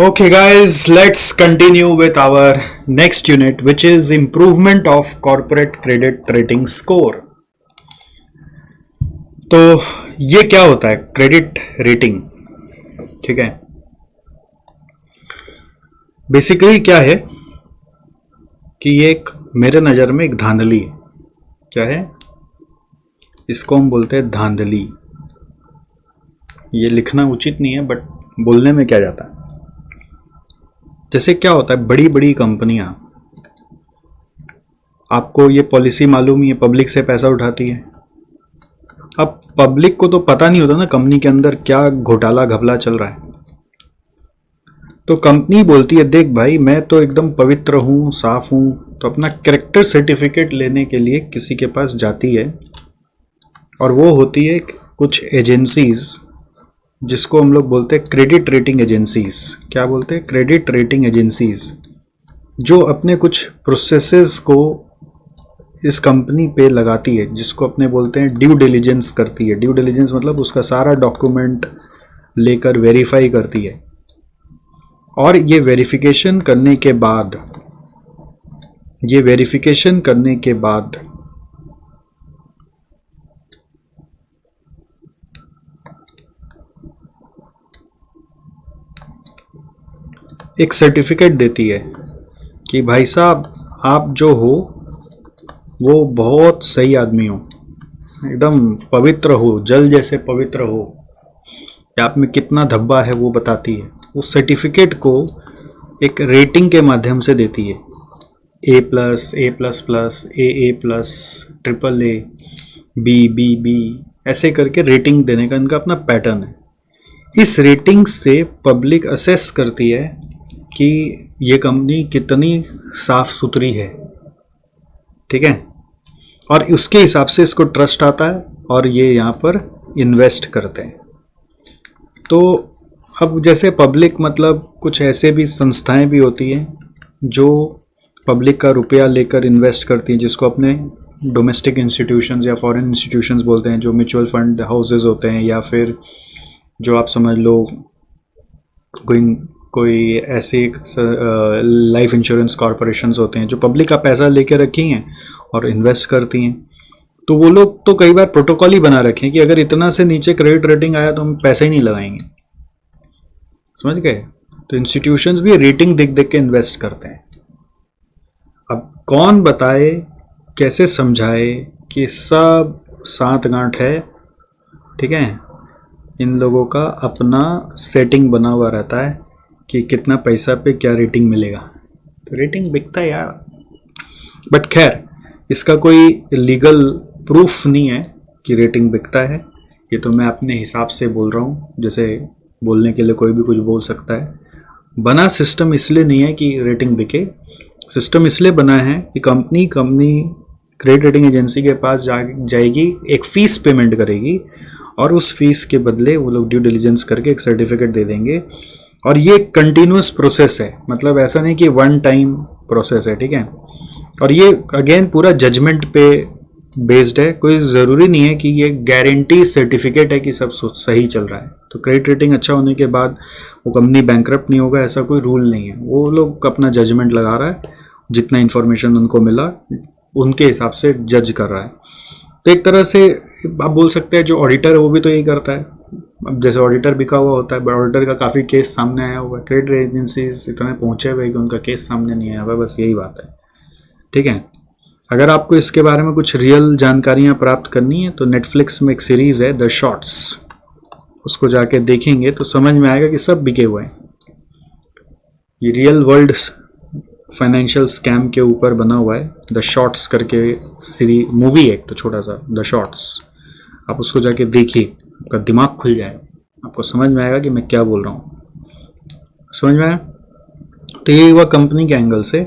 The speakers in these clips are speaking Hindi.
Okay, guys, let's continue with our next unit, which is improvement of corporate credit rating score. तो ये क्या होता है क्रेडिट रेटिंग? ठीक है, बेसिकली क्या है कि ये एक मेरे नज़र में एक धांधली है. क्या है? इसको हम बोलते हैं धांधली. ये लिखना उचित नहीं है बट बोलने में क्या जाता है. जैसे क्या होता है, बड़ी बड़ी कंपनियां, आपको ये पॉलिसी मालूम ही है, पब्लिक से पैसा उठाती है. अब पब्लिक को तो पता नहीं होता ना कंपनी के अंदर क्या घोटाला घपला चल रहा है. तो कंपनी बोलती है देख भाई मैं तो एकदम पवित्र हूँ, साफ हूँ. तो अपना कैरेक्टर सर्टिफिकेट लेने के लिए किसी के पास जाती है और वो होती है कुछ एजेंसीज जिसको हम लोग बोलते हैं क्रेडिट रेटिंग एजेंसीज. क्या बोलते हैं? क्रेडिट रेटिंग एजेंसीज, जो अपने कुछ प्रोसेसेस को इस कंपनी पे लगाती है, जिसको अपने बोलते हैं ड्यू डिलिजेंस करती है. ड्यू डिलिजेंस मतलब उसका सारा डॉक्यूमेंट लेकर वेरीफाई करती है. और ये वेरिफिकेशन करने के बाद एक सर्टिफिकेट देती है कि भाई साहब आप जो हो वो बहुत सही आदमी हो, एकदम पवित्र हो, जल जैसे पवित्र हो. आप में कितना धब्बा है वो बताती है. उस सर्टिफिकेट को एक रेटिंग के माध्यम से देती है. A+, A++, AA+, AAA, B, ऐसे करके रेटिंग देने का इनका अपना पैटर्न है. इस रेटिंग से पब्लिक असेस करती है कि ये कंपनी कितनी साफ सुथरी है. ठीक है, और उसके हिसाब से इसको ट्रस्ट आता है और ये यहाँ पर इन्वेस्ट करते हैं. तो अब जैसे पब्लिक मतलब कुछ ऐसे भी संस्थाएं भी होती हैं जो पब्लिक का रुपया लेकर इन्वेस्ट करती हैं, जिसको अपने डोमेस्टिक इंस्टीट्यूशंस या फॉरेन इंस्टीट्यूशंस बोलते हैं, जो म्यूचुअल फंड हाउसेज होते हैं, या फिर जो आप समझ लो कोई ऐसे लाइफ इंश्योरेंस कॉरपोरेशंस होते हैं जो पब्लिक का पैसा लेके रखी हैं और इन्वेस्ट करती हैं. तो वो लोग तो कई बार प्रोटोकॉल ही बना रखे हैं कि अगर इतना से नीचे क्रेडिट रेटिंग आया तो हम पैसा ही नहीं लगाएंगे. समझ गए? तो इंस्टीट्यूशंस भी रेटिंग देख देख के इन्वेस्ट करते हैं. अब कौन बताए, कैसे समझाए कि सब सात गांठ है. ठीक है, इन लोगों का अपना सेटिंग बना हुआ रहता है कि कितना पैसा पे क्या रेटिंग मिलेगा. तो रेटिंग बिकता है यार. बट खैर, इसका कोई लीगल प्रूफ नहीं है कि रेटिंग बिकता है. ये तो मैं अपने हिसाब से बोल रहा हूँ, जैसे बोलने के लिए कोई भी कुछ बोल सकता है. बना सिस्टम इसलिए नहीं है कि रेटिंग बिके. सिस्टम इसलिए बना है कि कंपनी क्रेडिट रेटिंग एजेंसी के पास जाएगी, एक फीस पेमेंट करेगी और उस फीस के बदले वो लोग ड्यू डिलिजेंस करके एक सर्टिफिकेट दे देंगे. और ये कंटिन्यूस प्रोसेस है, मतलब ऐसा नहीं कि वन टाइम प्रोसेस है. ठीक है, और ये अगेन पूरा जजमेंट पे बेस्ड है. कोई ज़रूरी नहीं है कि ये गारंटी सर्टिफिकेट है कि सब सही चल रहा है. तो क्रेडिट रेटिंग अच्छा होने के बाद वो कंपनी बैंकरप्ट नहीं होगा, ऐसा कोई रूल नहीं है. वो लोग अपना जजमेंट लगा रहा है, जितना इन्फॉर्मेशन उनको मिला उनके हिसाब से जज कर रहा है. तो एक तरह से आप बोल सकते हैं जो ऑडिटर है वो भी तो यही करता है. अब जैसे ऑडिटर बिका हुआ होता है, बट ऑडिटर का काफ़ी केस सामने आया हुआ है. क्रेडिट एजेंसीज इतने पहुंचे हुए कि उनका केस सामने नहीं आया हुआ, बस यही बात है. ठीक है, अगर आपको इसके बारे में कुछ रियल जानकारियां प्राप्त करनी है तो नेटफ्लिक्स में एक सीरीज़ है द शॉर्ट्स, उसको जाके देखेंगे तो समझ में आएगा कि सब बिके हुए हैं. ये रियल वर्ल्ड फाइनेंशियल स्कैम के ऊपर बना हुआ है. द शॉर्ट्स करके सीरीज मूवी है, एक तो छोटा सा द शॉर्ट्स. आप उसको जाके देखिए, आपका दिमाग खुल जाएगा, आपको समझ में आएगा कि मैं क्या बोल रहा हूँ. समझ में आया? तो ये हुआ कंपनी के एंगल से.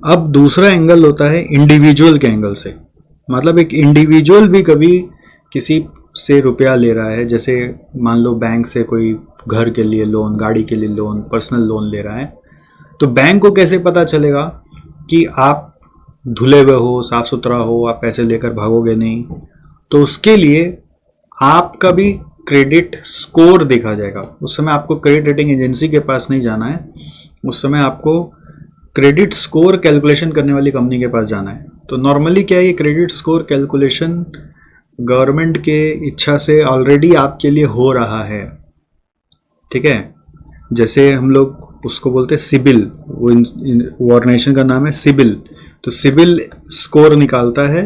अब दूसरा एंगल होता है इंडिविजुअल के एंगल से. मतलब एक इंडिविजुअल भी कभी किसी से रुपया ले रहा है, जैसे मान लो बैंक से कोई घर के लिए लोन, गाड़ी के लिए लोन, पर्सनल लोन ले रहा है. तो बैंक को कैसे पता चलेगा कि आप धुले हुए हो, साफ सुथरा हो, आप पैसे लेकर भागोगे नहीं. तो उसके लिए आपका भी क्रेडिट स्कोर देखा जाएगा। उस समय आपको क्रेडिट रेटिंग एजेंसी के पास नहीं जाना है, उस समय आपको क्रेडिट स्कोर कैलकुलेशन करने वाली कंपनी के पास जाना है। तो नॉर्मली क्या है, ये क्रेडिट स्कोर कैलकुलेशन गवर्नमेंट के इच्छा से ऑलरेडी आपके लिए हो रहा है, ठीक है। जैसे हम लोग उसको बोलते हैं सिबिल, वो ऑर्गेनाइजेशन का नाम है सिबिल। तो सिबिल स्कोर निकालता है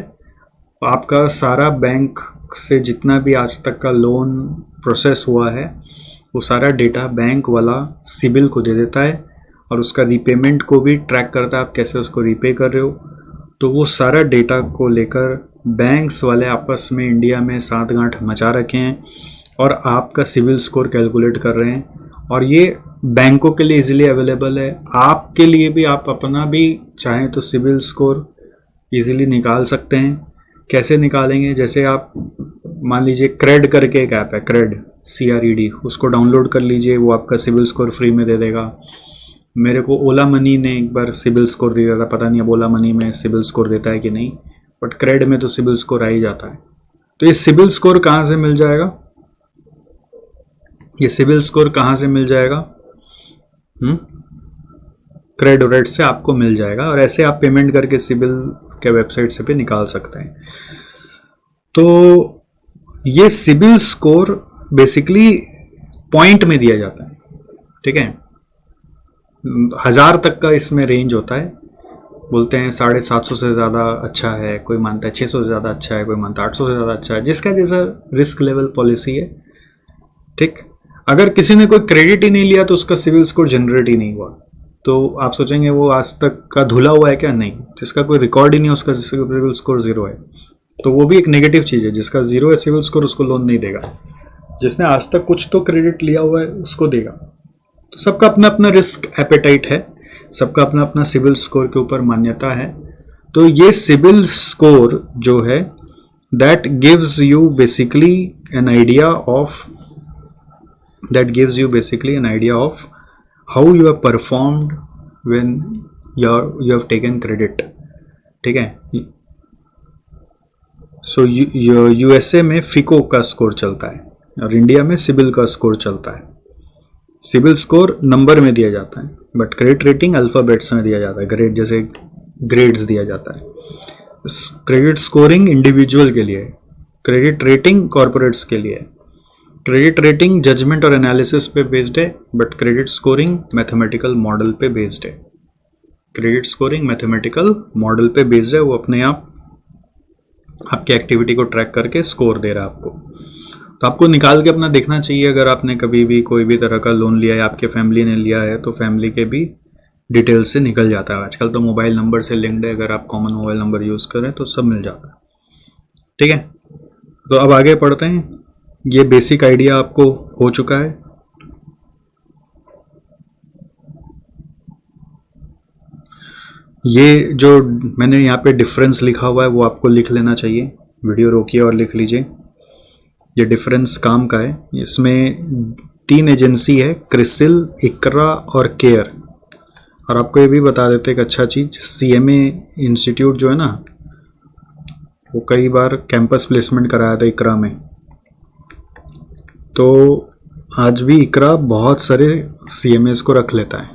आपका सारा बैंक से जितना भी आज तक का लोन प्रोसेस हुआ है, वो सारा डेटा बैंक वाला सिबिल को दे देता है, और उसका रीपेमेंट को भी ट्रैक करता है, आप कैसे उसको रीपे कर रहे हो। तो वो सारा डेटा को लेकर बैंक्स वाले आपस में इंडिया में साथ गांठ मचा रखे हैं और आपका सिबिल स्कोर कैलकुलेट कर रहे हैं। और ये बैंकों के लिए इजीली अवेलेबल है, आपके लिए भी, आप अपना भी चाहें तो सिबिल स्कोर इजीली निकाल सकते हैं। कैसे निकालेंगे, जैसे आप मान लीजिए क्रेड करके एक ऐप है, क्रेड CRED, उसको डाउनलोड कर लीजिए, वो आपका सिबिल स्कोर फ्री में दे देगा। मेरे को ओला मनी ने एक बार सिबिल स्कोर दिया था, पता नहीं अब ओला मनी में सिबिल स्कोर देता है कि नहीं, बट क्रेड में तो सिबिल स्कोर आ ही जाता है। तो ये सिबिल स्कोर कहाँ से मिल जाएगा, ये सिबिल स्कोर कहाँ से मिल जाएगा, क्रेड रेट से आपको मिल जाएगा, और ऐसे आप पेमेंट करके सिबिल के वेबसाइट से भी निकाल सकते हैं। तो ये सिबिल स्कोर बेसिकली पॉइंट में दिया जाता है, ठीक है। 1000 तक का इसमें रेंज होता है, बोलते हैं 750 से ज़्यादा अच्छा है, कोई मानता है 600 से ज़्यादा अच्छा है, कोई मानता है 800 से ज़्यादा अच्छा है, जिसका जैसा रिस्क लेवल पॉलिसी है, ठीक। अगर किसी ने कोई क्रेडिट ही नहीं लिया तो उसका सिबिल स्कोर जनरेट ही नहीं हुआ, तो आप सोचेंगे वो आज तक का धुला हुआ है क्या, नहीं, जिसका कोई रिकॉर्ड ही नहीं है उसका सिबिल स्कोर 0 है, तो वो भी एक नेगेटिव चीज़ है। जिसका 0 है सिबिल स्कोर उसको लोन नहीं देगा, जिसने आज तक कुछ तो क्रेडिट लिया हुआ है उसको देगा। तो सबका अपना अपना रिस्क एपेटाइट है, सबका अपना अपना सिबिल स्कोर के ऊपर मान्यता है। तो ये सिबिल स्कोर जो है that gives you basically an idea of how you have performed when you have taken credit, ठीक है। सो USA में फिको का स्कोर चलता है और इंडिया में सिबिल का स्कोर चलता है। सिबिल स्कोर नंबर में दिया जाता है, बट क्रेडिट रेटिंग अल्फाबेट्स में दिया जाता है, ग्रेड जैसे ग्रेड्स दिया जाता है। क्रेडिट स्कोरिंग इंडिविजुअल के लिए, क्रेडिट रेटिंग कॉर्पोरेट्स के लिए। क्रेडिट रेटिंग जजमेंट और एनालिसिस पे बेस्ड है, but credit scoring mathematical model पे बेस्ड है। क्रेडिट स्कोरिंग मैथमेटिकल मॉडल पे बेस्ड है, वो अपने आप आपकी एक्टिविटी को ट्रैक करके स्कोर दे रहा है आपको। तो आपको निकाल के अपना देखना चाहिए, अगर आपने कभी भी कोई भी तरह का लोन लिया है, आपके फैमिली ने लिया है, तो फैमिली के भी डिटेल से निकल जाता है। आजकल तो मोबाइल नंबर से लिंक्ड है, अगर आप कॉमन मोबाइल नंबर यूज़ करें तो सब मिल जाता है, ठीक है। तो अब आगे पढ़ते हैं। ये बेसिक आइडिया आपको हो चुका है। ये जो मैंने यहाँ पे डिफरेंस लिखा हुआ है वो आपको लिख लेना चाहिए, वीडियो रोकिए और लिख लीजिए। ये डिफरेंस काम का है। इसमें 3 एजेंसी है, क्रिसिल, इकरा और केयर। और आपको ये भी बता देते एक अच्छा चीज़, CMA इंस्टीट्यूट जो है ना, वो कई बार कैंपस प्लेसमेंट कराया था इकरा में। तो आज भी इकरा बहुत सारे CMAs को रख लेता है।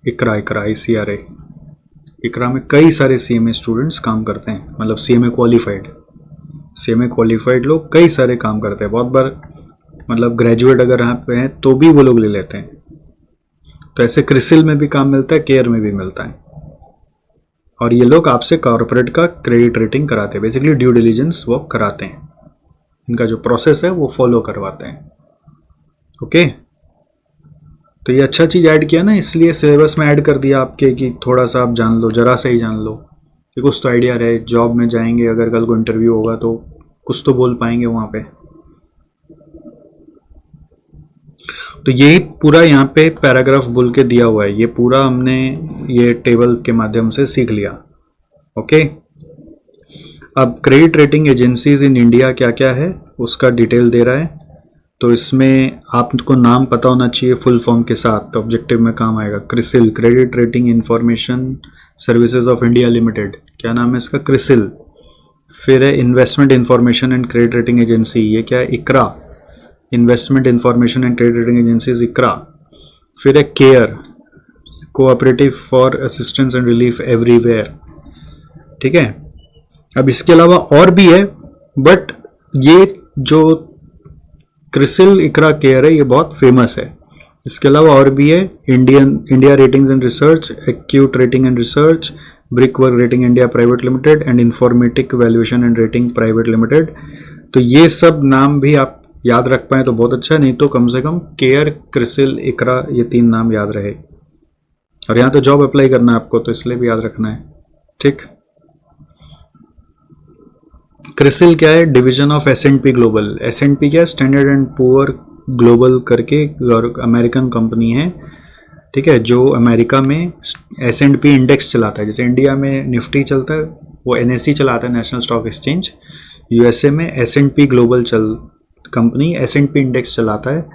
इकरा ICRA, इकरा में कई सारे CMA स्टूडेंट्स काम करते हैं, मतलब CMA क्वालिफाइड लोग कई सारे काम करते हैं। बहुत बार मतलब ग्रेजुएट अगर यहाँ पे हैं तो भी वो लोग ले लेते हैं। तो ऐसे क्रिसिल में भी काम मिलता है, केयर में भी मिलता है। और ये लोग आपसे कॉर्पोरेट का क्रेडिट रेटिंग कराते हैं, बेसिकली ड्यू डिलीजेंस वो कराते हैं। इनका जो प्रोसेस है वो फॉलो करवाते हैं। ओके, तो ये अच्छा चीज़ ऐड किया ना, इसलिए सिलेबस में ऐड कर दिया आपके कि थोड़ा सा आप जान लो, जरा सा ही जान लो कि कुछ तो आइडिया रहे। जॉब में जाएंगे अगर कल को इंटरव्यू होगा तो कुछ तो बोल पाएंगे वहाँ पे। तो यही पूरा यहाँ पे पैराग्राफ बोल के दिया हुआ है, ये पूरा हमने ये टेबल के माध्यम से सीख लिया। ओके, अब credit rating agencies in India क्या क्या है उसका डिटेल दे रहा है। तो इसमें आपको नाम पता होना चाहिए फुल फॉर्म के साथ, तो ऑब्जेक्टिव में काम आएगा। CRISIL, credit rating information services of India limited, क्या नाम है इसका? क्रिसिल। फिर है investment information and credit rating agency, ये क्या है? ICRA. Investment information and trade rating agencies ICRA, फिर है CARE, cooperative for assistance and relief everywhere, ठीक है। अब इसके अलावा और भी है, बट ये जो क्रिसिल, इक्रा, केयर है, ये बहुत फेमस है। इसके अलावा और भी है India Ratings and Research, Acute Rating and Research, Brick Work Rating India Private Limited and Informatic Valuation and Rating Private Limited. तो ये सब नाम भी आप याद रख पाए तो बहुत अच्छा, नहीं तो कम से कम केयर, क्रिसिल, इक्रा, ये 3 नाम याद रहे। और यहाँ तो जॉब अप्लाई करना है आपको, तो इसलिए भी याद रखना है, ठीक। क्रिसिल क्या है? Division of S&P global. S&P क्या है? स्टैंडर्ड एंड पुअर ग्लोबल करके अमेरिकन कंपनी है, ठीक है, जो अमेरिका में S&P इंडेक्स चलाता है। जैसे इंडिया में निफ्टी चलता है, वो NSE चलाता है, नेशनल स्टॉक एक्सचेंज। USA में S&P global company S&P index चलाता है।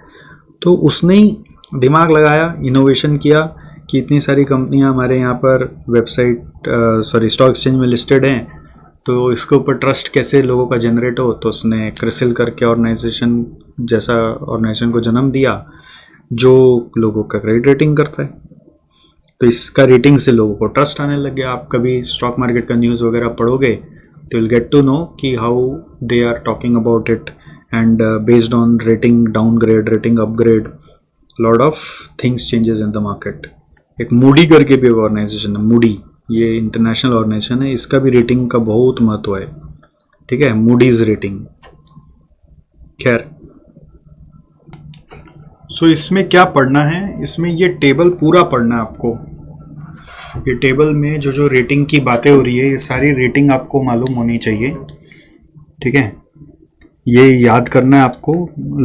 तो उसने ही दिमाग लगाया, इनोवेशन किया कि इतनी सारी कंपनियां हमारे यहाँ पर स्टॉक एक्सचेंज में लिस्टेड हैं, तो इसके ऊपर ट्रस्ट कैसे लोगों का जनरेट हो। तो उसने क्रिसिल करके ऑर्गेनाइजेशन जैसा ऑर्गेनाइजेशन को जन्म दिया, जो लोगों का क्रेडिट रेटिंग करता है। तो इसका रेटिंग से लोगों को ट्रस्ट आने लग गया। आप कभी स्टॉक मार्केट का न्यूज़ वगैरह पढ़ोगे तो विल गेट टू नो कि how they are talking about it, and based on rating downgrade, rating upgrade, lot of things changes in the market. एक मूडी करके भी ऑर्गेनाइजेशन है, मूडी, ये इंटरनेशनल ऑर्गेनाइजेशन है, इसका भी रेटिंग का बहुत महत्व है, ठीक है, मूडीज रेटिंग। खैर, सो इसमें क्या पढ़ना है? इसमें ये टेबल पूरा पढ़ना है आपको। ये टेबल में जो जो रेटिंग की बातें हो रही है, ये सारी रेटिंग आपको मालूम होनी चाहिए, ठीक है। ये याद करना है आपको,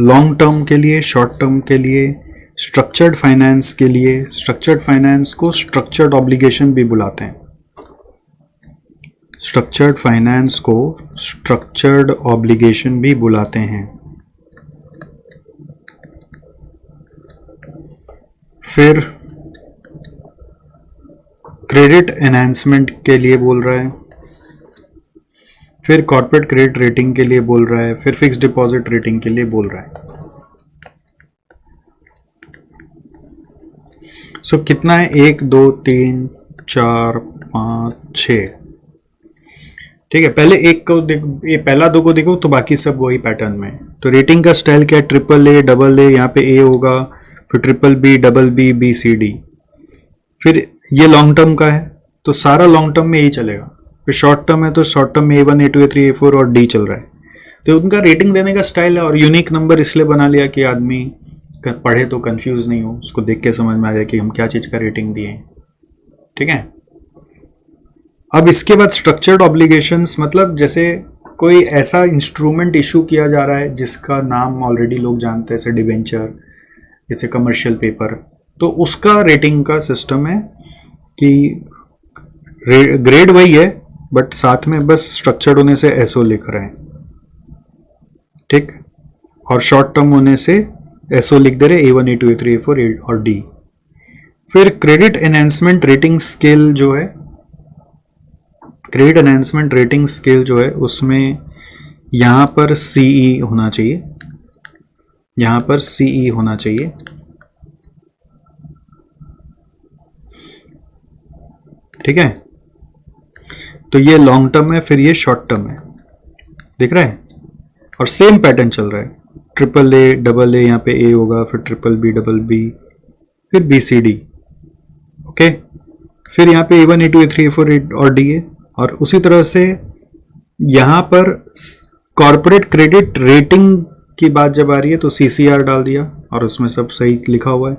लॉन्ग टर्म के लिए, शॉर्ट टर्म के लिए, स्ट्रक्चर्ड फाइनेंस के लिए। स्ट्रक्चर्ड फाइनेंस को स्ट्रक्चर्ड ऑब्लिगेशन भी बुलाते हैं। स्ट्रक्चर्ड फाइनेंस को स्ट्रक्चर्ड ऑब्लिगेशन भी बुलाते हैं। फिर क्रेडिट एनहांसमेंट के लिए बोल रहा है, फिर कॉर्पोरेट क्रेडिट रेटिंग के लिए बोल रहा है, फिर फिक्स्ड डिपॉजिट रेटिंग के लिए बोल रहा है। सो कितना है? 1 2 3 4 5 6, ठीक है। पहले एक को देखो, ये पहला 2 को देखो, तो बाकी सब वही पैटर्न में। तो रेटिंग का स्टाइल क्या है? AAA, AA, यहाँ पे A होगा, फिर BBB, BB, B C D। फिर ये लॉन्ग टर्म का है, तो सारा लॉन्ग टर्म में यही चलेगा। फिर शॉर्ट टर्म है, तो शॉर्ट टर्म में A1, A2, A3, A4 और D चल रहा है। तो उनका रेटिंग देने का स्टाइल है। और यूनिक नंबर इसलिए बना लिया कि आदमी पढ़े तो कंफ्यूज नहीं हो, उसको देख के समझ में आ जाए कि हम क्या चीज का रेटिंग दिए, ठीक है। अब इसके बाद स्ट्रक्चर्ड ऑब्लिगेशंस, मतलब जैसे कोई ऐसा इंस्ट्रूमेंट इशू किया जा रहा है जिसका नाम ऑलरेडी लोग जानते हैं, जैसे डिवेंचर, जैसे कमर्शियल पेपर, तो उसका रेटिंग का सिस्टम है कि ग्रेड वही है, बट साथ में बस स्ट्रक्चर्ड होने से एसओ लिख रहे हैं, ठीक, और शॉर्ट टर्म होने से एसओ लिख दे रहे A1, A2, A3, A4 और D। फिर क्रेडिट एनहांसमेंट रेटिंग स्केल जो है, क्रेडिट एनहांसमेंट रेटिंग स्केल जो है, उसमें यहां पर CE होना चाहिए, यहां पर CE होना चाहिए, ठीक है। तो ये लॉन्ग टर्म है, फिर ये शॉर्ट टर्म है, दिख रहा है। और सेम पैटर्न चल रहा है, AAA, AA, यहाँ पे A होगा, फिर BBB, BB, फिर BCD, ओके। फिर यहाँ पे A1, A2, A3, A4 और D है। और उसी तरह से यहाँ पर कॉर्पोरेट क्रेडिट रेटिंग की बात जब आ रही है तो CCR डाल दिया और उसमें सब सही लिखा हुआ है।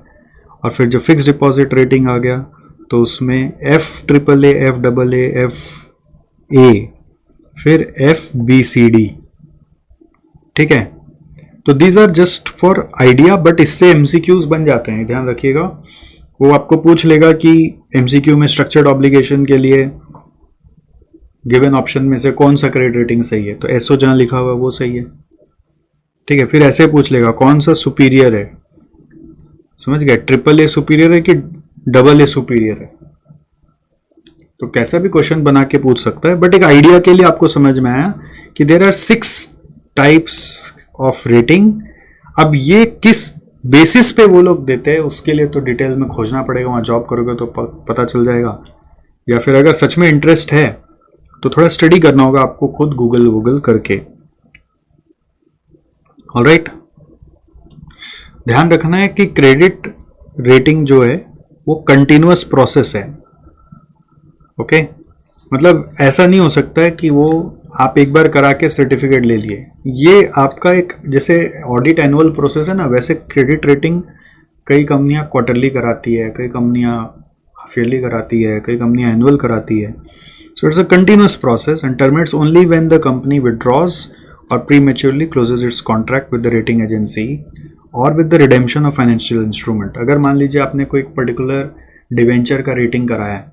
और फिर जो फिक्स डिपॉजिट रेटिंग आ गया तो उसमें FAAA, FAA, FA, फिर FBCD, ठीक है। तो these are just for idea, but इससे MCQs बन जाते हैं, ध्यान रखिएगा। वो आपको पूछ लेगा कि MCQ में स्ट्रक्चर्ड ऑब्लिगेशन के लिए गिवन ऑप्शन में से कौन सा क्रेडिट रेटिंग सही है, तो एसओ जहां लिखा हुआ है वो सही है, ठीक है। फिर ऐसे पूछ लेगा कौन सा सुपीरियर है, समझ गए, AAA सुपीरियर है कि AA सुपीरियर है। तो कैसा भी क्वेश्चन बना के पूछ सकता है, बट एक आइडिया के लिए आपको समझ में आया कि there are 6 types of rating. अब ये किस बेसिस पे वो लोग देते हैं उसके लिए तो डिटेल में खोजना पड़ेगा, वहां जॉब करोगे तो पता चल जाएगा, या फिर अगर सच में इंटरेस्ट है तो थोड़ा स्टडी करना होगा आपको खुद गूगल करके। ऑलराइट, ध्यान रखना है कि क्रेडिट रेटिंग जो है वो कंटिन्यूअस प्रोसेस है। ओके, मतलब ऐसा नहीं हो सकता है कि वो आप एक बार करा के सर्टिफिकेट ले लिए। ये आपका एक जैसे ऑडिट एनुअल प्रोसेस है ना, वैसे क्रेडिट रेटिंग कई कंपनियां क्वार्टरली कराती है, कई कंपनियां हाफ ईयरली कराती है, कई कंपनियां एनुअल कराती है। So it's a continuous process and terminates only when the company withdraws और prematurely closes its contract with the rating agency और with the redemption of financial instrument. अगर मान लीजिए आपने कोई पर्टिकुलर डिवेंचर का रेटिंग कराया है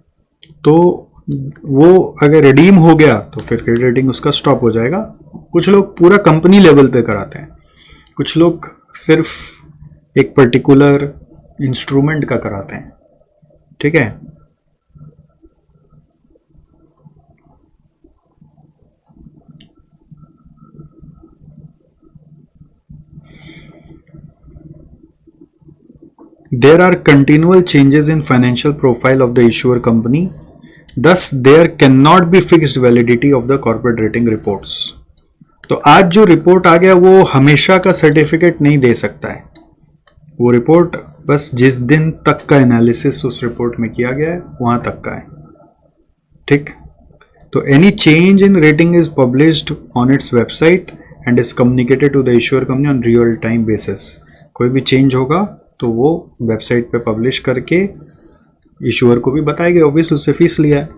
तो वो अगर रिडीम हो गया तो फिर क्रेडिट रेटिंग उसका स्टॉप हो जाएगा। कुछ लोग पूरा कंपनी लेवल पे कराते हैं, कुछ लोग सिर्फ एक पर्टिकुलर इंस्ट्रूमेंट का कराते हैं। ठीक है, there are continual changes in financial profile of the issuer company, thus there cannot be fixed validity of the corporate rating reports। तो आज जो रिपोर्ट आ गया वो हमेशा का सर्टिफिकेट नहीं दे सकता है, वो रिपोर्ट बस जिस दिन तक का एनालिसिस उस रिपोर्ट में किया गया है वहां तक का है। ठीक, तो any change in rating is published on its website and is communicated to the issuer company on real time basis. कोई भी चेंज होगा तो वो वेबसाइट पे पब्लिश करके इशूअर को भी बताएगा, ऑब्वियसली उससे फीस लिया है।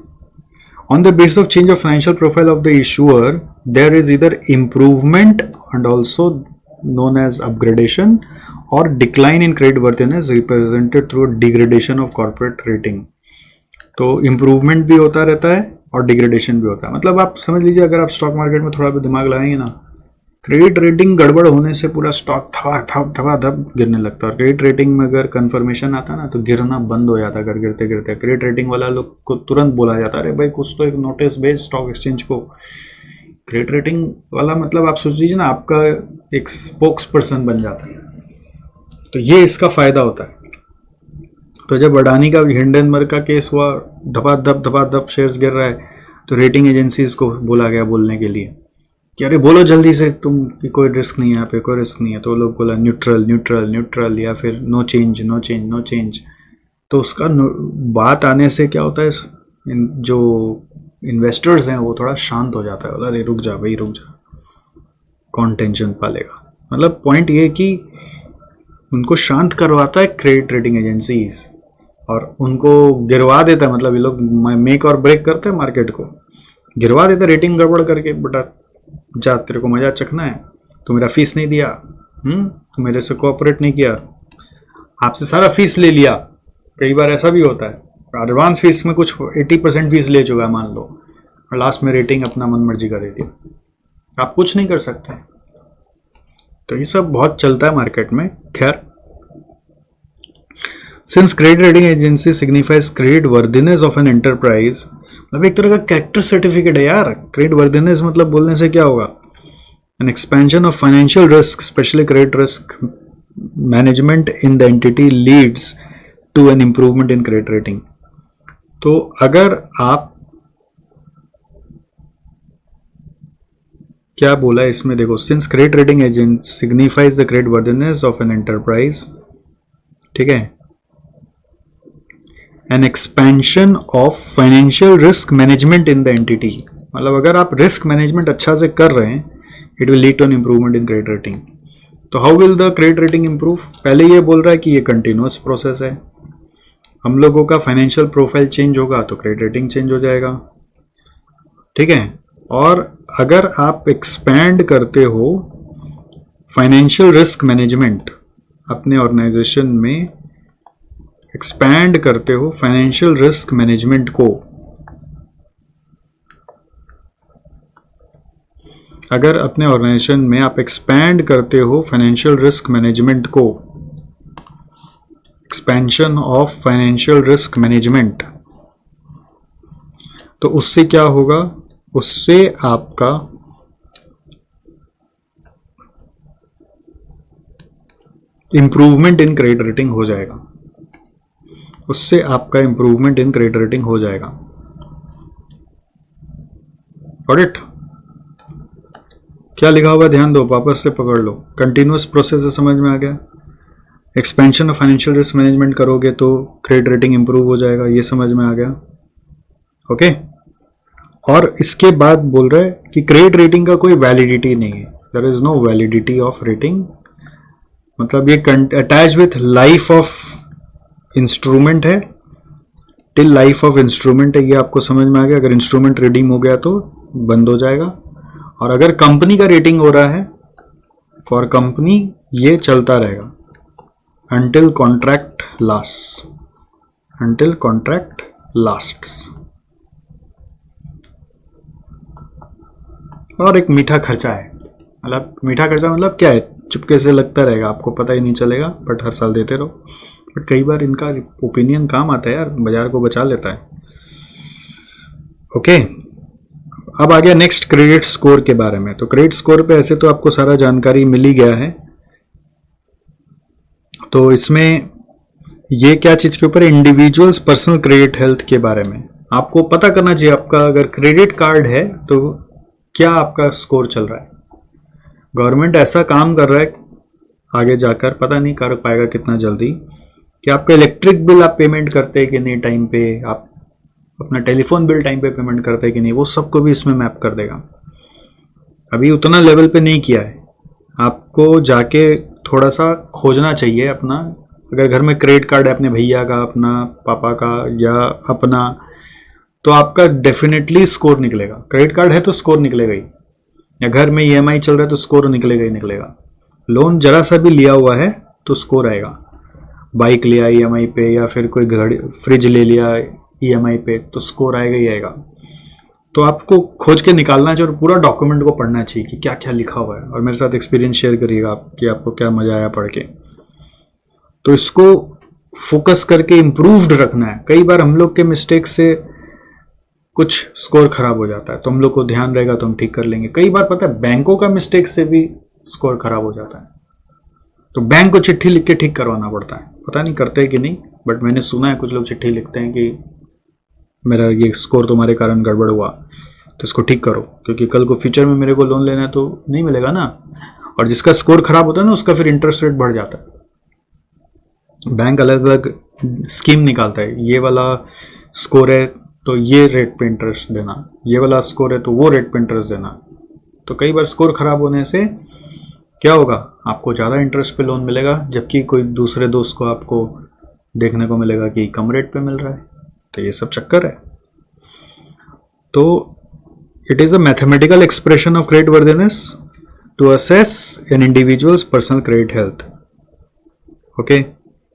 On the basis of change of financial profile of the issuer there is either improvement and also known as upgradation और decline in credit worthiness represented through degradation of corporate rating. तो इम्प्रूवमेंट भी होता रहता है और डिग्रेडेशन भी होता है। मतलब आप समझ लीजिए अगर आप स्टॉक मार्केट में थोड़ा भी दिमाग लगाएंगे ना, क्रेडिट रेटिंग गड़बड़ होने से पूरा स्टॉक धप गिरने लगता है। और क्रेडिट रेटिंग में अगर कंफर्मेशन आता ना तो गिरना बंद हो जाता है। अगर गिरते गिरते क्रेडिट रेटिंग वाला लोग को तुरंत बोला जाता है, अरे भाई कुछ तो एक नोटिस भेज स्टॉक एक्सचेंज को। क्रेडिट रेटिंग वाला मतलब आप सोच लीजिए ना, आपका एक स्पोक्स पर्सन बन जाता है। तो ये इसका फायदा होता है। तो जब अडानी का हिंडनबर्ग का केस हुआ, धपाधप शेयर्स गिर रहा है, तो रेटिंग एजेंसीज को बोला गया बोलने के लिए कि अरे बोलो जल्दी से तुम कि कोई रिस्क नहीं है, यहाँ पे कोई रिस्क नहीं है। तो लोग बोला न्यूट्रल या फिर नो चेंज। तो उसका बात आने से क्या होता है, जो इन्वेस्टर्स हैं वो थोड़ा शांत हो जाता है। बोला अरे रुक जा भाई रुक जा, कौन टेंशन पालेगा। मतलब पॉइंट ये कि उनको शांत करवाता है क्रेडिट रेटिंग एजेंसीज और उनको गिरवा देता है। मतलब ये लोग मेक और ब्रेक करते हैं मार्केट को, गिरवा देते रेटिंग गड़बड़ करके। बेटा जा, तेरे को मजा चखना है, तो मेरा फीस नहीं दिया, तो मेरे से कोऑपरेट नहीं किया, आपसे सारा फीस ले लिया। कई बार ऐसा भी होता है, एडवांस फीस में कुछ 80% फीस ले चुका है मान लो, और लास्ट में रेटिंग अपना मन मर्जी का दे दिया। आप कुछ नहीं कर सकते। तो ये सब बहुत चलता है मार्केट में। खैर, since credit rating agency signifies credit worthiness of an enterprise, मतलब एक तरह का कैरेक्टर सर्टिफिकेट है यार। क्रेडिट वर्दीनेस मतलब बोलने से क्या होगा, an expansion of financial risk specially credit risk management in the entity leads to an improvement in credit rating. तो अगर आप क्या बोला है इसमें देखो, since credit rating agent signifies the credit worthiness of an enterprise, ठीक है, an expansion of financial risk management in the entity. मतलब अगर आप रिस्क मैनेजमेंट अच्छा से कर रहे हैं, it will lead to an improvement in credit rating. तो how will the credit rating improve? पहले ये बोल रहा है कि ये कंटिन्यूअस प्रोसेस है। हम लोगों का फाइनेंशियल प्रोफाइल चेंज होगा तो क्रेडिट रेटिंग चेंज हो जाएगा। ठीक है, और अगर आप एक्सपैंड करते हो फाइनेंशियल रिस्क मैनेजमेंट अपने ऑर्गेनाइजेशन में, एक्सपैंड करते हो फाइनेंशियल रिस्क मैनेजमेंट को, अगर अपने ऑर्गेनाइजेशन में आप एक्सपैंड करते हो फाइनेंशियल रिस्क मैनेजमेंट को, expansion of financial risk management, तो उससे क्या होगा, उससे आपका इंप्रूवमेंट इन क्रेडिट रेटिंग हो जाएगा, उससे आपका इंप्रूवमेंट इन क्रेडिट रेटिंग हो जाएगा। Got it? क्या लिखा हुआ है ध्यान दो, वापस से पकड़ लो। कंटिन्यूअस प्रोसेस है, समझ में आ गया? Expansion of financial risk management करोगे तो क्रेडिट रेटिंग इंप्रूव हो जाएगा, ये समझ में आ गया? ओके। और इसके बाद बोल रहा है कि क्रेडिट रेटिंग का कोई वैलिडिटी नहीं है, there is no validity of rating, मतलब ये attach with life of instrument है, टिल लाइफ ऑफ इंस्ट्रूमेंट है, ये आपको समझ में आ गया? अगर इंस्ट्रूमेंट रिडीम हो गया तो बंद हो जाएगा, और अगर कंपनी का रेटिंग हो रहा है फॉर कंपनी, ये चलता रहेगा until contract lasts, until contract lasts। और एक मीठा खर्चा है, मतलब मीठा खर्चा मतलब क्या है, चुपके से लगता रहेगा, आपको पता ही नहीं चलेगा, बट हर साल देते रहो। बट कई बार इनका ओपिनियन काम आता है यार, बाजार को बचा लेता है। ओके, अब आ गया नेक्स्ट क्रेडिट स्कोर के बारे में। तो क्रेडिट स्कोर पे ऐसे तो आपको सारा जानकारी मिल ही गया है, तो इसमें ये क्या चीज के ऊपर है, इंडिविजुअल्स पर्सनल क्रेडिट हेल्थ के बारे में आपको पता करना चाहिए। आपका अगर क्रेडिट कार्ड है तो क्या आपका स्कोर चल रहा है। गवर्नमेंट ऐसा काम कर रहा है आगे जाकर, पता नहीं कर पाएगा कितना जल्दी, कि आपका इलेक्ट्रिक बिल आप पेमेंट करते हैं कि नहीं टाइम पे, आप अपना टेलीफोन बिल टाइम पे पेमेंट करते हैं कि नहीं, वो सबको भी इसमें मैप कर देगा। अभी उतना लेवल पे नहीं किया है, आपको जाके थोड़ा सा खोजना चाहिए अपना। अगर घर में क्रेडिट कार्ड है अपने भैया का, अपना पापा का या अपना, तो आपका डेफिनेटली स्कोर निकलेगा। क्रेडिट कार्ड है तो स्कोर निकलेगा ही, या घर में ईएमआई चल रहा है तो स्कोर निकलेगा ही निकलेगा। लोन जरा सा भी लिया हुआ है तो स्कोर आएगा। बाइक लिया ईएमआई पे, या फिर कोई घड़ी फ्रिज ले लिया ईएमआई पे, तो स्कोर आएगा ही आएगा। तो आपको खोज के निकालना चाहिए और पूरा डॉक्यूमेंट को पढ़ना चाहिए कि क्या क्या लिखा हुआ है, और मेरे साथ एक्सपीरियंस शेयर करिएगा आप कि आपको क्या मजा आया पढ़ के। तो इसको फोकस करके इम्प्रूव्ड रखना है। कई बार हम लोग के मिस्टेक से कुछ स्कोर खराब हो जाता है, तो हम लोग को ध्यान रहेगा तो हम ठीक कर लेंगे। कई बार पता है बैंकों का मिस्टेक से भी स्कोर खराब हो जाता है, तो बैंक को चिट्ठी लिख के ठीक करवाना पड़ता है। पता नहीं करते हैं कि नहीं, बट मैंने सुना है कुछ लोग चिट्ठी लिखते हैं कि मेरा ये स्कोर तुम्हारे कारण गड़बड़ हुआ, तो इसको ठीक करो, क्योंकि कल को फ्यूचर में मेरे को लोन लेना है तो नहीं मिलेगा ना। और जिसका स्कोर खराब होता है ना, उसका फिर इंटरेस्ट रेट बढ़ जाता है। बैंक अलग अलग स्कीम निकालता है, ये वाला स्कोर है तो ये रेट पे इंटरेस्ट देना, ये वाला स्कोर है तो वो रेट पे इंटरेस्ट देना। तो कई बार स्कोर खराब होने से क्या होगा, आपको ज़्यादा इंटरेस्ट पे लोन मिलेगा, जबकि कोई दूसरे दोस्त को आपको देखने को मिलेगा कि कम रेट पे मिल रहा है। तो ये सब चक्कर है। तो it is a mathematical expression of credit worthiness to assess an individual's personal credit health. Okay,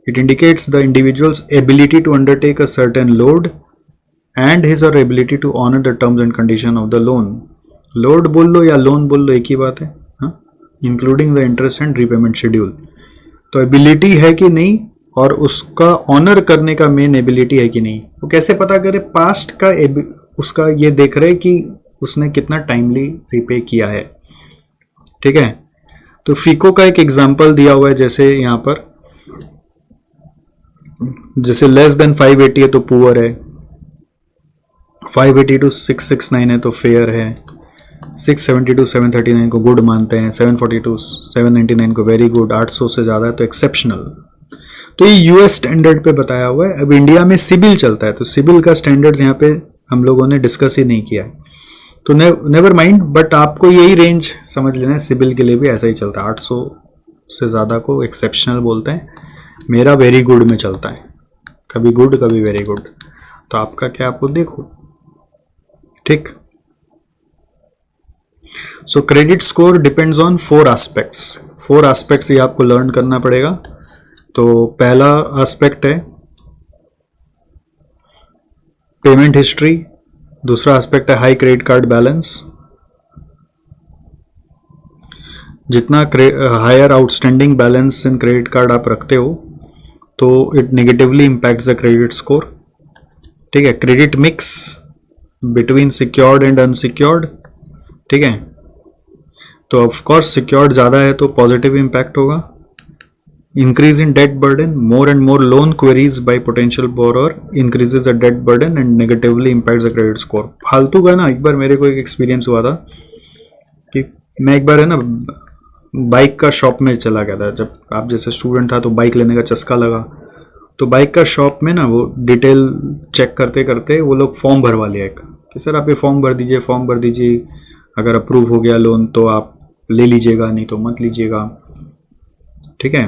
it indicates the individual's ability to undertake a certain load and his or ability to honour the terms and condition of the loan. Load बोल लो या लोन बोल लो, एक ही बात है, including the interest and repayment schedule. तो एबिलिटी है कि नहीं, और उसका ऑनर करने का मेन एबिलिटी है कि नहीं। वो कैसे पता करे, पास्ट का उसका ये देख रहे कि उसने कितना टाइमली रिपे किया है। ठीक है, तो फीको का एक एग्जांपल दिया हुआ है, जैसे यहाँ पर, जैसे लेस देन 580 है तो पुअर है, 580 to 669 है तो फेयर है, 670 to 739 को गुड मानते हैं, 740 to 799 को वेरी गुड, 800 से ज़्यादा है तो एक्सेप्शनल। तो ये यूएस स्टैंडर्ड पे बताया हुआ है। अब इंडिया में सिबिल चलता है, तो सिबिल का स्टैंडर्ड्स यहाँ पे हम लोगों ने डिस्कस ही नहीं किया है, तो नेवर माइंड, बट आपको यही रेंज समझ लेना है। सिबिल के लिए भी ऐसा ही चलता है, 800 से ज़्यादा को एक्सेप्शनल बोलते हैं। मेरा वेरी गुड में चलता है, कभी गुड कभी वेरी गुड। तो आपका क्या, आपको देखो। ठीक, so credit score depends on 4 aspects. 4 aspects ये आपको लर्न करना पड़ेगा। तो पहला एस्पेक्ट है पेमेंट हिस्ट्री, दूसरा एस्पेक्ट है हाई क्रेडिट कार्ड बैलेंस। जितना higher outstanding balance in credit card आप रखते हो, तो it negatively impacts the credit score. ठीक है, credit mix between secured and unsecured. ठीक है, तो ऑफ कोर्स सिक्योर्ड ज़्यादा है तो पॉजिटिव इंपैक्ट होगा, increase in debt burden, more and more loan queries by potential borrower increases the debt burden and negatively impacts the credit score. फालतू का ना, एक बार मेरे को एक एक्सपीरियंस हुआ था कि मैं एक बार है ना बाइक का शॉप में चला गया था। जब आप जैसे स्टूडेंट था तो बाइक लेने का चस्का लगा, तो बाइक का शॉप में ना वो डिटेल चेक करते करते वो लोग फॉर्म भरवा लिया एक कि सर आप ये फॉर्म भर दीजिए, फॉर्म भर दीजिए, अगर अप्रूव हो गया लोन तो आप ले लीजिएगा, नहीं तो मत लीजिएगा। ठीक है,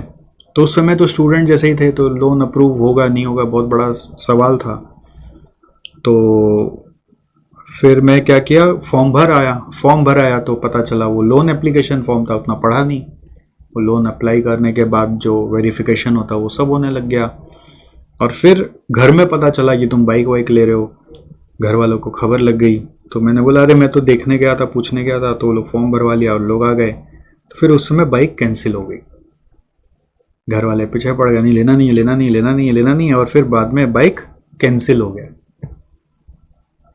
तो उस समय तो स्टूडेंट जैसे ही थे, तो लोन अप्रूव होगा नहीं होगा बहुत बड़ा सवाल था। तो फिर मैं क्या किया, फॉर्म भर आया तो पता चला वो लोन एप्लीकेशन फॉर्म था, उतना पढ़ा नहीं। वो लोन अप्लाई करने के बाद जो वेरिफिकेशन होता वो सब होने लग गया। और फिर घर में पता चला कि तुम बाइक वाइक ले रहे हो, घर वालों को खबर लग गई। तो मैंने बोला अरे मैं तो देखने गया था, पूछने गया था, तो वो लोग फॉर्म भरवा लिया और लोग आ गए। तो फिर उस समय बाइक कैंसिल हो गई, घर वाले पीछे पड़ गए, नहीं लेना नहीं है, लेना नहीं है, लेना नहीं है, लेना नहीं है, और फिर बाद में बाइक कैंसिल हो गया।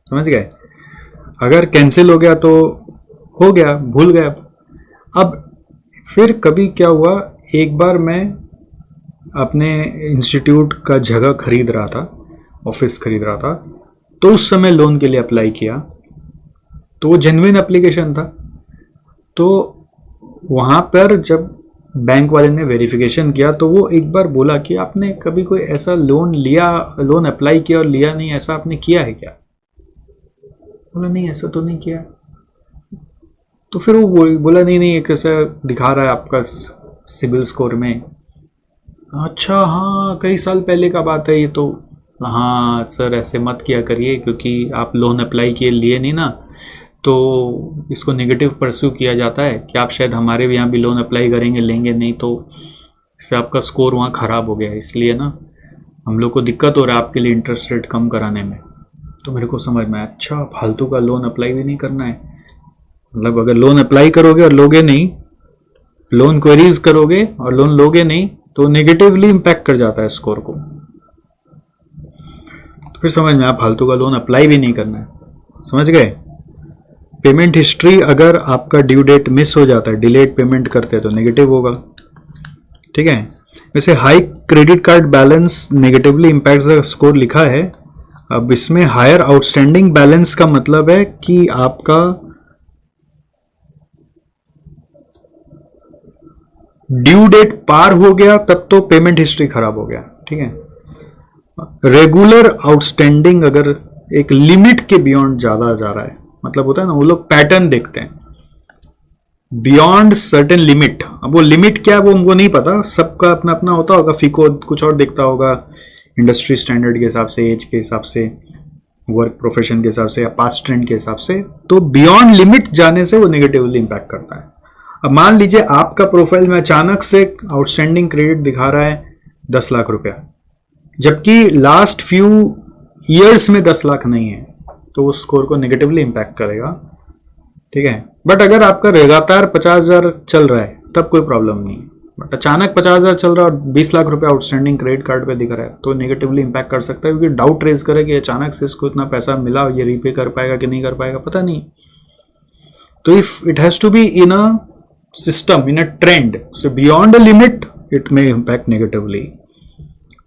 समझ गए? अगर कैंसिल हो गया तो हो गया, भूल गए। अब फिर कभी क्या हुआ, एक बार मैं अपने इंस्टीट्यूट का जगह खरीद रहा था, ऑफिस खरीद रहा था, तो उस समय लोन के लिए अप्लाई किया, तो वो जेन्युइन एप्लीकेशन था। तो वहाँ पर जब बैंक वाले ने वेरिफिकेशन किया तो वो एक बार बोला कि आपने कभी कोई ऐसा लोन लिया, लोन अप्लाई किया और लिया नहीं, ऐसा आपने किया है क्या? बोला नहीं ऐसा तो नहीं किया। तो फिर वो बोला नहीं नहीं, कैसा दिखा रहा है आपका सिबिल स्कोर में। अच्छा हाँ, कई साल पहले का बात है ये तो। हाँ सर ऐसे मत किया करिए, क्योंकि आप लोन अप्लाई किए लिए नहीं ना, तो इसको नेगेटिव परस्यू किया जाता है कि आप शायद हमारे यहाँ भी लोन अप्लाई करेंगे, लेंगे नहीं, तो इससे आपका स्कोर वहाँ ख़राब हो गया, इसलिए ना हम लोग को दिक्कत हो रहा है आपके लिए इंटरेस्ट रेट कम कराने में। तो मेरे को समझ में आया, अच्छा फालतू का लोन अप्लाई भी नहीं करना है। मतलब अगर लोन अप्लाई करोगे और लोगे नहीं, लोन क्वेरीज करोगे और लोन लोगे नहीं, तो नेगेटिवली इम्पैक्ट कर जाता है स्कोर को। तो फिर समझ में आया फालतू का लोन अप्लाई भी नहीं करना है। समझ गए? पेमेंट हिस्ट्री, अगर आपका ड्यू डेट मिस हो जाता है, डिलेड पेमेंट करते हैं तो नेगेटिव होगा। ठीक है, वैसे high credit card balance negatively impact the score लिखा है। अब इसमें हायर आउटस्टैंडिंग बैलेंस का मतलब है कि आपका ड्यू डेट पार हो गया तब तो पेमेंट हिस्ट्री खराब हो गया। ठीक है, रेगुलर आउटस्टैंडिंग अगर एक लिमिट के बियॉन्ड ज्यादा जा रहा है, मतलब होता है ना, वो लोग पैटर्न देखते हैं बियॉन्ड सर्टेन लिमिट। अब वो लिमिट क्या है वो हमको नहीं पता, सबका अपना अपना होता होगा, फीको कुछ और देखता होगा, इंडस्ट्री स्टैंडर्ड के हिसाब से, एज के हिसाब से, वर्क प्रोफेशन के हिसाब से, या पास्ट ट्रेंड के हिसाब से। तो बियॉन्ड लिमिट जाने से वो नेगेटिवली इंपैक्ट करता है। अब मान लीजिए आपका प्रोफाइल में अचानक से आउटस्टैंडिंग क्रेडिट दिखा रहा है 10 लाख रुपया, जबकि लास्ट फ्यू ईयर्स में 10 लाख नहीं है, तो उस स्कोर को नेगेटिवली इंपैक्ट करेगा। ठीक है, बट अगर आपका लगातार 50,000 चल रहा है तब कोई प्रॉब्लम नहीं है, बट अचानक 50,000 चल रहा है और 20 लाख रुपया आउटस्टैंडिंग क्रेडिट कार्ड पे दिख रहा है तो नेगेटिवली इंपैक्ट कर सकता है, क्योंकि डाउट रेज करे कि अचानक से इसको इतना पैसा मिला और ये रीपे कर पाएगा कि नहीं कर पाएगा, पता नहीं। तो if it has to be in a system, in a trend, so beyond a limit it may impact negatively.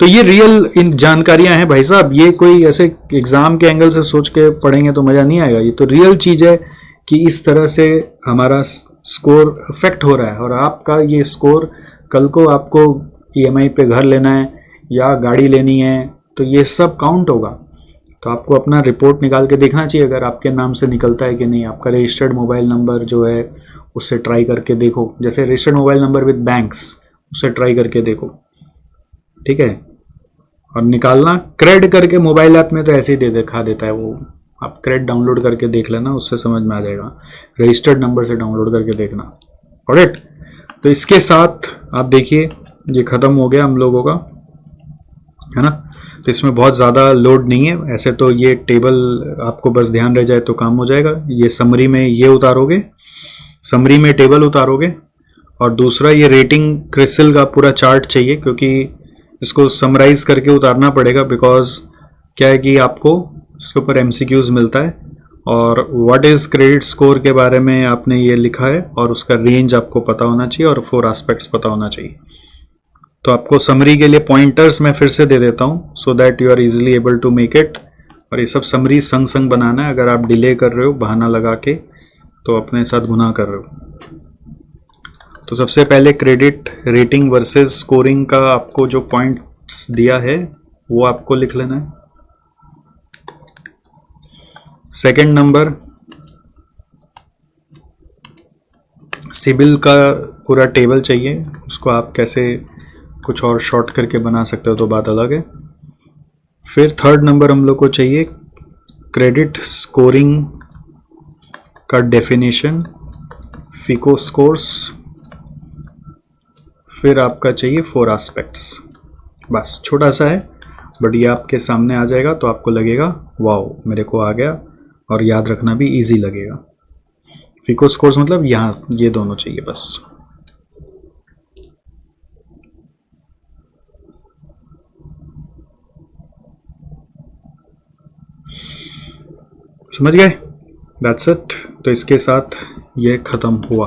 तो ये रियल इन जानकारियां हैं भाई साहब, ये कोई ऐसे एग्जाम के एंगल से सोच के पढ़ेंगे तो मजा नहीं आएगा। ये तो रियल चीज है कि इस तरह से हमारा स्कोर अफेक्ट हो रहा है, और आपका ये स्कोर कल को आपको ईएमआई पे घर लेना है या गाड़ी लेनी है तो ये सब काउंट होगा। तो आपको अपना रिपोर्ट निकाल के देखना चाहिए, अगर आपके नाम से निकलता है कि नहीं। आपका रजिस्टर्ड मोबाइल नंबर जो है उससे ट्राई करके देखो, जैसे registered mobile number with banks, उससे ट्राई करके देखो। ठीक है, और निकालना क्रेड करके मोबाइल ऐप में तो ऐसे ही दिखा देता है वो, आप क्रेड डाउनलोड करके देख लेना, उससे समझ में आ जाएगा। रजिस्टर्ड नंबर से डाउनलोड करके देखना। ऑलराइट, तो इसके साथ आप देखिए ये खत्म हो गया हम लोगों का, है ना। तो इसमें बहुत ज़्यादा लोड नहीं है, ऐसे तो ये टेबल आपको बस ध्यान रह जाए तो काम हो जाएगा। ये समरी में ये उतारोगे, समरी में टेबल उतारोगे, और दूसरा ये रेटिंग क्रिसिल का पूरा चार्ट चाहिए, क्योंकि इसको समराइज करके उतारना पड़ेगा, बिकॉज क्या है कि आपको इसके ऊपर एमसीक्यूज मिलता है, और व्हाट इज क्रेडिट स्कोर के बारे में आपने ये लिखा है, और उसका रेंज आपको पता होना चाहिए, और 4 एस्पेक्ट्स पता होना चाहिए। तो आपको समरी के लिए पॉइंटर्स मैं फिर से दे देता हूँ so that you are easily able to make it. और ये सब समरी संग संग बनाना है। अगर आप डिले कर रहे हो बहाना लगा के तो अपने साथ गुनाह कर रहे हो। तो सबसे पहले क्रेडिट रेटिंग वर्सेस स्कोरिंग का आपको जो पॉइंट्स दिया है वो आपको लिख लेना है। सेकंड नंबर, सिबिल का पूरा टेबल चाहिए, उसको आप कैसे कुछ और शॉर्ट करके बना सकते हो तो बात अलग है। फिर थर्ड नंबर हम लोग को चाहिए क्रेडिट स्कोरिंग का डेफिनेशन, फिको स्कोर्स। फिर आपका चाहिए 4 एस्पेक्ट्स। बस छोटा सा है बट ये आपके सामने आ जाएगा तो आपको लगेगा वाओ मेरे को आ गया, और याद रखना भी इजी लगेगा। फिको स्कोर्स मतलब यहाँ ये दोनों चाहिए बस। समझ गए? That's it. तो इसके साथ ये खत्म हुआ।